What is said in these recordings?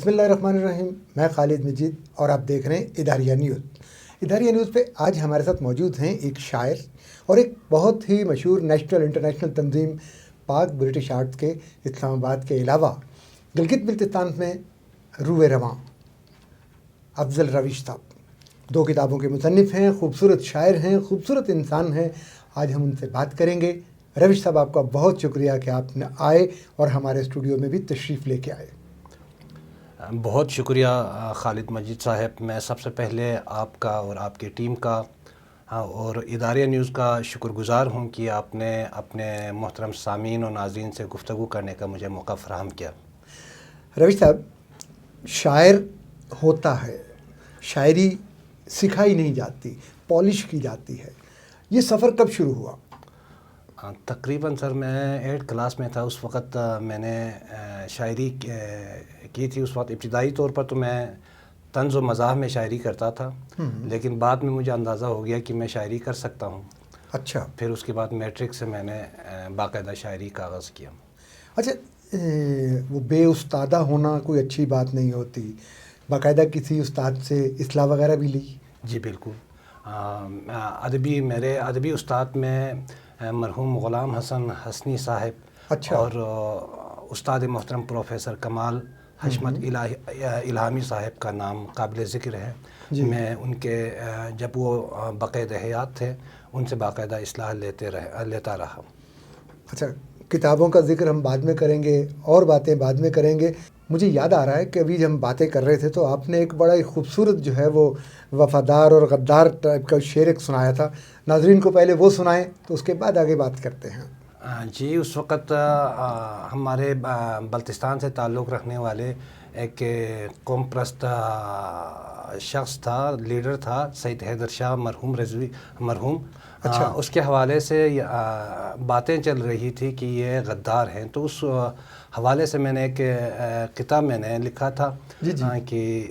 بسم اللہ الرحمن الرحیم. میں خالد مجید اور آپ دیکھ رہے ہیں اداریہ نیوز. اداریہ نیوز پہ آج ہمارے ساتھ موجود ہیں ایک شاعر اور ایک بہت ہی مشہور نیشنل انٹرنیشنل تنظیم پاک برٹش آرٹس کے اسلام آباد کے علاوہ گلگت بلتستان میں روئے رواں افضل روش صاحب. 2 کتابوں کے مصنف ہیں، خوبصورت شاعر ہیں، خوبصورت انسان ہیں. آج ہم ان سے بات کریں گے. روش صاحب، آپ کا بہت شکریہ کہ آپ نے آئے اور ہمارے اسٹوڈیو میں بھی تشریف لے کے آئے. بہت شکریہ خالد مجید صاحب. میں سب سے پہلے آپ کا اور آپ کی ٹیم کا اور اداریہ نیوز کا شکر گزار ہوں کہ آپ نے اپنے محترم سامعین و ناظرین سے گفتگو کرنے کا مجھے موقع فراہم کیا. روش صاحب، شاعر ہوتا ہے، شاعری سکھائی نہیں جاتی، پالش کی جاتی ہے. یہ سفر کب شروع ہوا؟ تقریباً سر میں 8 کلاس میں تھا. اس وقت میں نے شاعری کی تھی. اس وقت ابتدائی طور پر تو میں طنز و مزاح میں شاعری کرتا تھا، لیکن بعد میں مجھے اندازہ ہو گیا کہ میں شاعری کر سکتا ہوں. اچھا. پھر اس کے بعد میٹرک سے میں نے باقاعدہ شاعری کا آغاز کیا. اچھا، وہ بے استادہ ہونا کوئی اچھی بات نہیں ہوتی. باقاعدہ کسی استاد سے اصلاح وغیرہ بھی لی؟ جی بالکل. میرے ادبی استاد میں مرحوم غلام حسن حسنی صاحب. اچھا. اور استاد محترم پروفیسر کمال حشمت الہامی صاحب کا نام قابل ذکر ہے. جی. میں ان کے جب وہ باقاعدہ حیات تھے ان سے باقاعدہ اصلاح لیتا رہا. اچھا، کتابوں کا ذکر ہم بعد میں کریں گے اور باتیں بعد میں کریں گے. مجھے یاد آ رہا ہے کہ ابھی ہم باتیں کر رہے تھے تو آپ نے ایک بڑا ہی خوبصورت جو ہے وہ وفادار اور غدار ٹائپ کا شعر ایک سنایا تھا. ناظرین کو پہلے وہ سنائیں تو اس کے بعد آگے بات کرتے ہیں. جی، اس وقت ہمارے بلتستان سے تعلق رکھنے والے ایک قوم پرست شخص تھا، لیڈر تھا، سید حیدر شاہ مرحوم. اچھا. اس کے حوالے سے باتیں چل رہی تھی کہ یہ غدار ہیں. تو اس حوالے سے میں نے ایک کتاب میں نے لکھا تھا. جی جی. کہ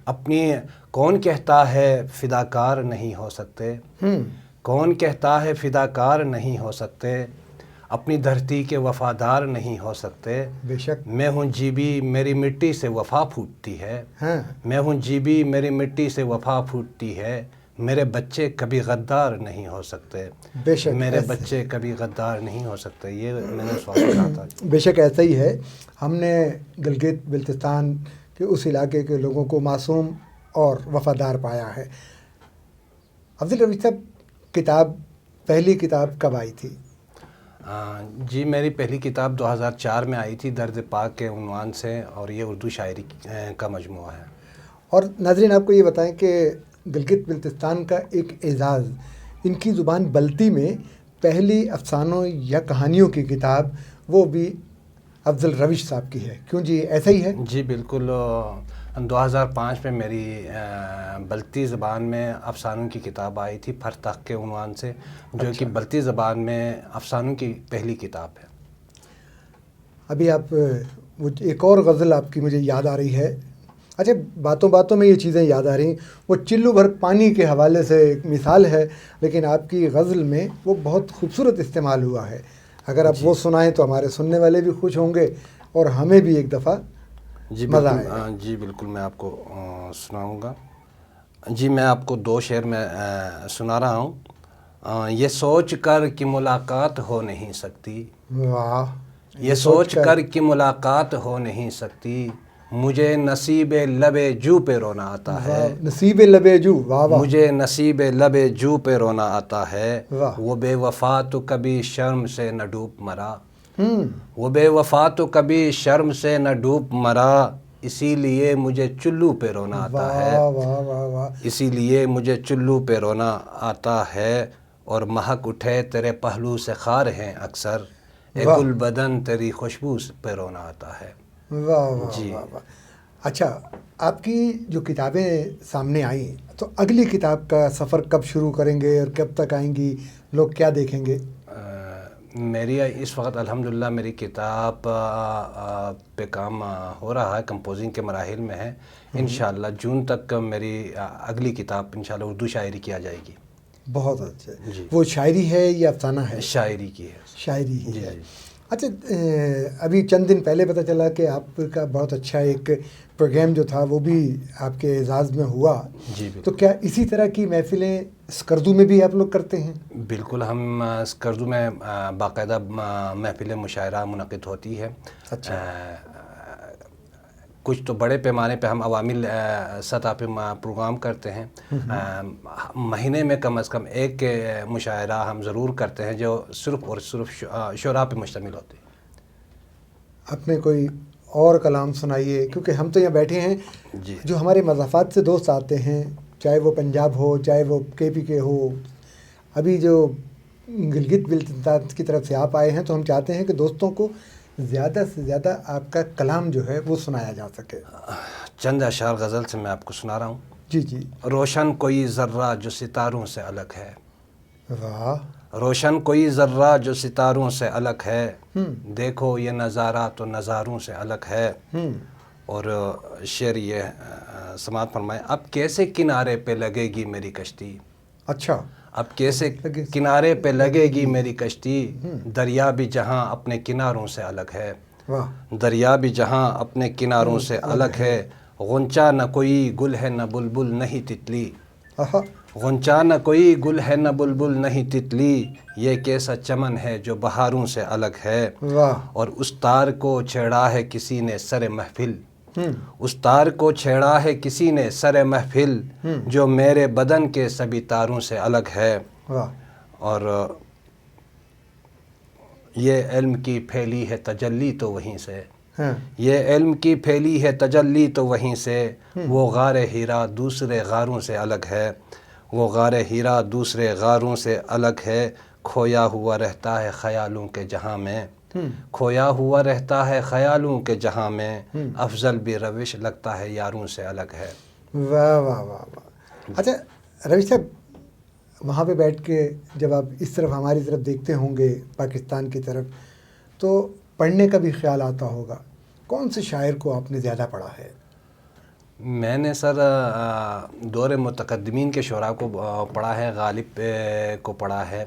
اپنی کون کہتا ہے فداکار نہیں ہو سکتے، کون کہتا ہے فداکار نہیں ہو سکتے، اپنی دھرتی کے وفادار نہیں ہو سکتے. بے شک. میں ہوں جیبی میری مٹی سے وفا پھوٹتی ہے. ہاں. میں ہوں جیبی میری مٹی سے وفا پھوٹتی ہے. میرے بچے کبھی غدار نہیں ہو سکتے. بے شک. میرے بچے کبھی غدار نہیں ہو سکتے. یہ میں نے اس وقت کہا تھا. بے شک ایسا ہی ہے. ہم نے گلگت بلتستان کے اس علاقے کے لوگوں کو معصوم اور وفادار پایا ہے. افضل روش صاحب، پہلی کتاب کب آئی تھی؟ جی، میری پہلی کتاب 2004 میں آئی تھی درد پاک کے عنوان سے، اور یہ اردو شاعری کا مجموعہ ہے. اور ناظرین آپ کو یہ بتائیں کہ گلگت بلتستان کا ایک اعزاز، ان کی زبان بلتی میں پہلی افسانوں یا کہانیوں کی کتاب وہ بھی افضل روش صاحب کی ہے. کیوں جی، ایسا ہی ہے؟ جی بالکل. 2005 میں میری بلتی زبان میں افسانوں کی کتاب آئی تھی فرتخ کے عنوان سے، جو کہ بلتی زبان میں افسانوں کی پہلی کتاب ہے. ابھی آپ ایک اور غزل آپ کی مجھے یاد آ رہی ہے. اچھا، باتوں باتوں میں یہ چیزیں یاد آ رہی ہیں. وہ چلو بھر پانی کے حوالے سے ایک مثال ہے، لیکن آپ کی غزل میں وہ بہت خوبصورت استعمال ہوا ہے. اگر آپ وہ سنائیں تو ہمارے سننے والے بھی خوش ہوں گے اور ہمیں بھی ایک دفعہ مزہ آئے گا. جی بالکل، میں آپ کو سناؤں گا. جی، میں آپ کو 2 شعر میں سنا رہا ہوں. یہ سوچ کر کہ ملاقات ہو نہیں سکتی، واہ. یہ سوچ کر کہ ملاقات ہو نہیں سکتی، مجھے نصیب لب جو پہ رونا آتا ہے. نصیب لب جو، واہ واہ. مجھے نصیب لب جو پہ رونا آتا ہے. واہ. وہ بے وفا تو کبھی شرم سے نہ ڈوب مرا، وہ بے وفا تو کبھی شرم سے نہ ڈوب مرا، اسی لیے مجھے چلو پہ رونا آتا ہے. واہ واہ واہ. اسی لیے مجھے چلو پہ رونا آتا ہے. اور مہک اٹھے تیرے پہلو سے خار ہیں اکثر، اے گل بدن تیری خوشبو پہ رونا آتا ہے. واہ واہ. جی. واہ واہ. اچھا، آپ کی جو کتابیں سامنے آئیں تو اگلی کتاب کا سفر کب شروع کریں گے اور کب تک آئیں گی؟ لوگ کیا دیکھیں گے؟ میری اس وقت الحمدللہ میری کتاب پہ کام ہو رہا ہے، کمپوزنگ کے مراحل میں ہے. انشاءاللہ جون تک میری اگلی کتاب انشاءاللہ اردو شاعری کی آ جائے گی. بہت اچھا. جی. وہ شاعری ہے یا افسانہ ہے؟ شاعری کی ہے. شاعری ہی جی ہے. جی. اچھا ابھی چند دن پہلے پتہ چلا کہ آپ کا بہت اچھا ایک پروگرام جو تھا وہ بھی آپ کے اعزاز میں ہوا. جی تو کیا اسی طرح کی محفلیں اسکردو میں بھی آپ لوگ کرتے ہیں؟ بالکل، ہم اسکردو میں باقاعدہ محفل مشاعرہ منعقد ہوتی ہے. اچھا. کچھ تو بڑے پیمانے پہ ہم عوامی سطح پہ پروگرام کرتے ہیں. مہینے میں کم از کم ایک مشاعرہ ہم ضرور کرتے ہیں جو صرف اور صرف شعراء پہ مشتمل ہوتے ہیں. اپنے کوئی اور کلام سنائیے، کیونکہ ہم تو یہاں بیٹھے ہیں. جی. جو ہمارے مضافات سے دوست آتے ہیں، چاہے وہ پنجاب ہو، چاہے وہ کے پی کے ہو، ابھی جو گلگت بلتستان کی طرف سے آپ آئے ہیں، تو ہم چاہتے ہیں کہ دوستوں کو زیادہ سے زیادہ آپ کا کلام جو ہے وہ سنایا جا سکے. چند اشعار غزل سے میں آپ کو سنا رہا ہوں. جی جی. روشن کوئی ذرہ جو ستاروں سے الگ ہے. واہ. روشن کوئی ذرہ جو ستاروں سے الگ ہے. دیکھو یہ نظارہ تو نظاروں سے الگ ہے. اور شعر یہ سماعت فرمائے. اب کیسے کنارے پہ لگے گی میری کشتی. اچھا. اب کیسے کنارے پہ لگے گی میری کشتی. دریا بھی جہاں اپنے کناروں سے الگ ہے. واہ. دریا بھی جہاں اپنے کناروں سے الگ ہے. غنچہ نہ کوئی گل ہے نہ بلبل نہیں تتلی. غنچہ نہ کوئی گل ہے نہ بلبل نہیں تتلی. یہ کیسا چمن ہے جو بہاروں سے الگ ہے. واہ. اور اس تار کو چھیڑا ہے کسی نے سر محفل. اس تار کو چھیڑا ہے کسی نے سر محفل. جو میرے بدن کے سبھی تاروں سے الگ ہے. واہ. اور یہ علم کی پھیلی ہے تجلی تو وہیں سے. یہ علم کی پھیلی ہے تجلی تو وہیں سے. وہ غار ہیرا دوسرے غاروں سے الگ ہے. وہ غار ہیرا دوسرے غاروں سے الگ ہے. کھویا ہوا رہتا ہے خیالوں کے جہاں میں. کھویا ہوا رہتا ہے خیالوں کے جہاں میں. افضل بھی روش لگتا ہے یاروں سے الگ ہے. واہ واہ واہ واہ. اچھا روش صاحب، وہاں پہ بیٹھ کے جب آپ اس طرف ہماری طرف دیکھتے ہوں گے پاکستان کی طرف، تو پڑھنے کا بھی خیال آتا ہوگا. کون سے شاعر کو آپ نے زیادہ پڑھا ہے؟ میں نے سر دور متقدمین کے شعراء کو پڑھا ہے. غالب کو پڑھا ہے،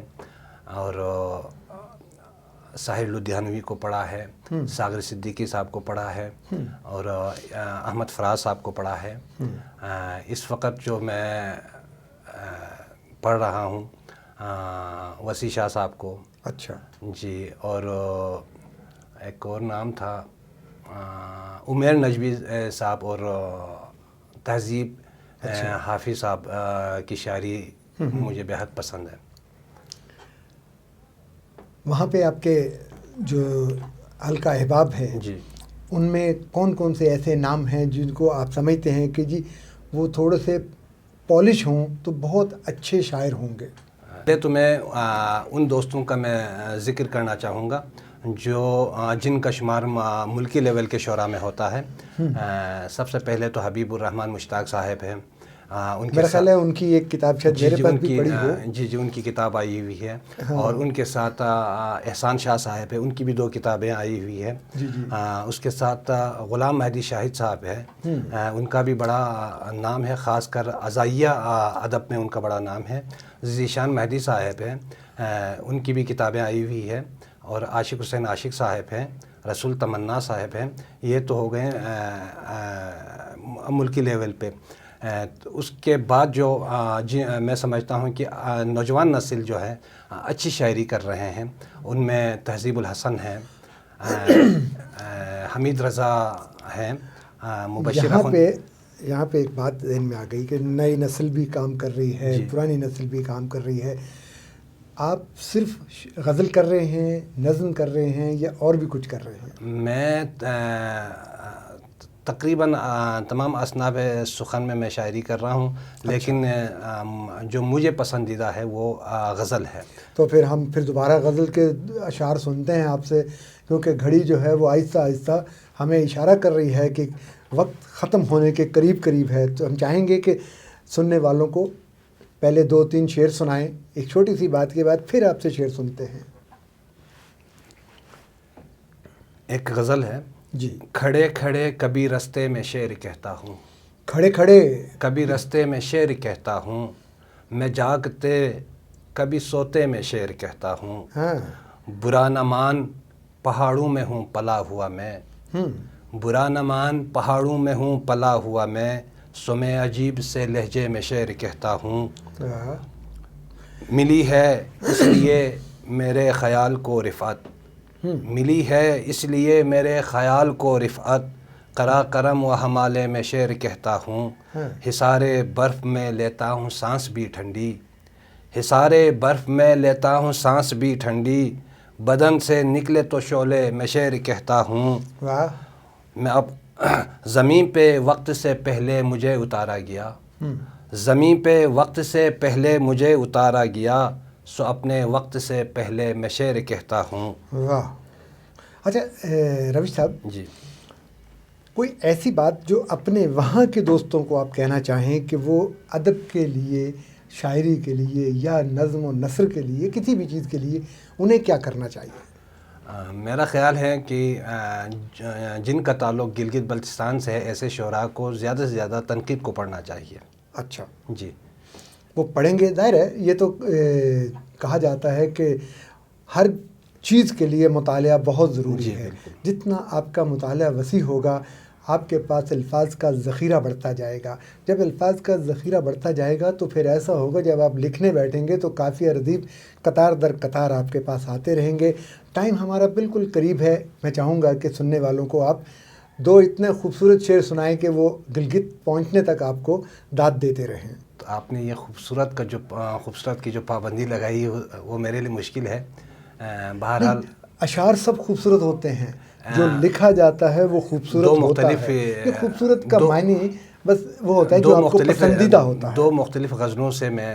اور ساحر لدھیانوی کو پڑھا ہے. ساغر صدیقی صاحب کو پڑھا ہے، اور احمد فراز صاحب کو پڑھا ہے. اس وقت جو میں پڑھ رہا ہوں وسیع شاہ صاحب کو. اچھا. جی. اور ایک اور نام تھا عمیر نجوی صاحب، اور تہذیب حافظ صاحب کی شاعری مجھے بہت پسند ہے. وہاں پہ آپ کے جو حلقہ احباب ہے، جی، ان میں کون کون سے ایسے نام ہیں جن کو آپ سمجھتے ہیں کہ جی وہ تھوڑے سے پالش ہوں تو بہت اچھے شاعر ہوں گے؟ تو میں ان دوستوں کا میں ذکر کرنا چاہوں گا جو جن کا شمار ملکی لیول کے شعراء میں ہوتا ہے. سب سے پہلے تو حبیب الرحمن مشتاق صاحب ہیں. میرا خیال ہے ان کی ایک کتاب شاید میرے پاس بھی پڑھی ہو. جی جی، ان کی کتاب آئی ہوئی ہے. اور ان کے ساتھ احسان شاہ صاحب ہے، ان کی بھی 2 کتابیں آئی ہوئی ہے. اس کے ساتھ غلام مہدی شاہد صاحب ہے، ان کا بھی بڑا نام ہے، خاص کر عزائیہ ادب میں ان کا بڑا نام ہے. ذیشان مہدی صاحب ہیں، ان کی بھی کتابیں آئی ہوئی ہے. اور عاشق حسین عاشق صاحب ہیں، رسول تمنا صاحب ہیں. یہ تو ہو گئے ملکی لیول پہ. اس کے بعد جو میں سمجھتا ہوں کہ نوجوان نسل جو ہے اچھی شاعری کر رہے ہیں، ان میں تہذیب الحسن ہیں، حمید رضا ہیں، مبشر یہاں پہ ایک بات ذہن میں آ گئی کہ نئی نسل بھی کام کر رہی ہے، پرانی نسل بھی کام کر رہی ہے. آپ صرف غزل کر رہے ہیں، نظم کر رہے ہیں، یا اور بھی کچھ کر رہے ہیں؟ میں تقریباً تمام اصناف سخن میں میں شاعری کر رہا ہوں، لیکن جو مجھے پسندیدہ ہے وہ غزل ہے. تو پھر ہم دوبارہ غزل کے اشعار سنتے ہیں آپ سے، کیونکہ گھڑی جو ہے وہ آہستہ آہستہ ہمیں اشارہ کر رہی ہے کہ وقت ختم ہونے کے قریب ہے. تو ہم چاہیں گے کہ سننے والوں کو پہلے 2-3 شعر سنائیں. ایک چھوٹی سی بات کے بعد پھر آپ سے شعر سنتے ہیں. ایک غزل ہے. جی. کھڑے کھڑے کبھی رستے میں شعر کہتا ہوں. کھڑے کھڑے کبھی رستے میں شعر کہتا ہوں. میں جاگتے کبھی سوتے میں شعر کہتا ہوں. برا نہ مان پہاڑوں میں ہوں پلا ہوا میں، برا نہ مان پہاڑوں میں ہوں پلا ہوا میں، سو میں عجیب سے لہجے میں شعر کہتا ہوں، ملی ہے اس لیے میرے خیال کو رفعت، ملی ہے اس لیے میرے خیال کو رفعت، قرا کرم و حمالے میں شعر کہتا ہوں، حصارِ برف میں لیتا ہوں سانس بھی ٹھنڈی، حصارِ برف میں لیتا ہوں سانس بھی ٹھنڈی، بدن سے نکلے تو شعلے میں شعر کہتا ہوں، میں اب زمین پہ وقت سے پہلے مجھے اتارا گیا، زمین پہ وقت سے پہلے مجھے اتارا گیا، سو اپنے وقت سے پہلے میں شعر کہتا ہوں۔ واہ! اچھا روش صاحب، جی، کوئی ایسی بات جو اپنے وہاں کے دوستوں کو آپ کہنا چاہیں کہ وہ ادب کے لیے، شاعری کے لیے یا نظم و نثر کے لیے، کسی بھی چیز کے لیے انہیں کیا کرنا چاہیے؟ میرا خیال ہے کہ جن کا تعلق گلگت بلتستان سے ہے، ایسے شعراء کو زیادہ سے زیادہ تنقید کو پڑھنا چاہیے۔ اچھا، جی، وہ پڑھیں گے، ظاہر ہے یہ تو کہا جاتا ہے کہ ہر چیز کے لیے مطالعہ بہت ضروری جی، ہے۔ بالکل۔ جتنا آپ کا مطالعہ وسیع ہوگا، آپ کے پاس الفاظ کا ذخیرہ بڑھتا جائے گا۔ جب الفاظ کا ذخیرہ بڑھتا جائے گا تو پھر ایسا ہوگا جب آپ لکھنے بیٹھیں گے تو کافی ادیب قطار در قطار آپ کے پاس آتے رہیں گے۔ ٹائم ہمارا بالکل قریب ہے، میں چاہوں گا کہ سننے والوں کو آپ دو اتنے خوبصورت شعر سنائیں کہ وہ گلگت پہنچنے تک آپ کو داد دیتے رہیں۔ تو آپ نے یہ خوبصورت کی جو پابندی لگائی وہ میرے لیے مشکل ہے۔ بہرحال اشعار سب خوبصورت ہوتے ہیں، جو لکھا جاتا ہے وہ خوبصورت ہوتا ہے۔ یہ خوبصورت کا معنی بس وہ ہوتا ہے جو آپ کو پسندیدہ ہوتا ہے۔ دو مختلف غزلوں سے میں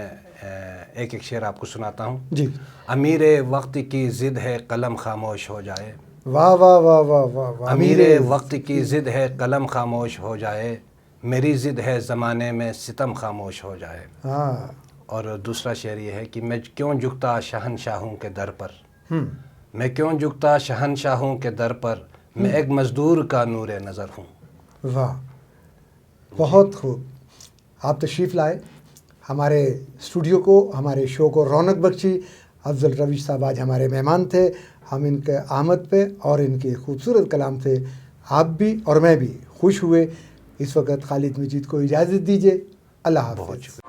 ایک شعر آپ کو سناتا ہوں۔ جی، امیر وقت کی ضد ہے قلم خاموش ہو جائے، واہ واہ واہ واہ واہ واہ! امیر وقت کی ضد ہے قلم خاموش ہو جائے، میری ضد ہے زمانے میں ستم خاموش ہو جائے۔ ہاں، اور دوسرا شعر یہ ہے کہ میں کیوں جھکتا شہنشاہوں کے در پر، میں کیوں جھکتا شہنشاہوں کے در پر، میں ایک مزدور کا نور نظر ہوں۔ واہ، بہت خوب! آپ تشریف لائے ہمارے اسٹوڈیو کو، ہمارے شو کو رونق بخشی۔ افضل روش صاحب آج ہمارے مہمان تھے۔ ہم ان کے آمد پہ اور ان کے خوبصورت کلام سے آپ بھی اور میں بھی خوش ہوئے۔ اس وقت خالد مجید کو اجازت دیجیے۔ اللہ حافظ۔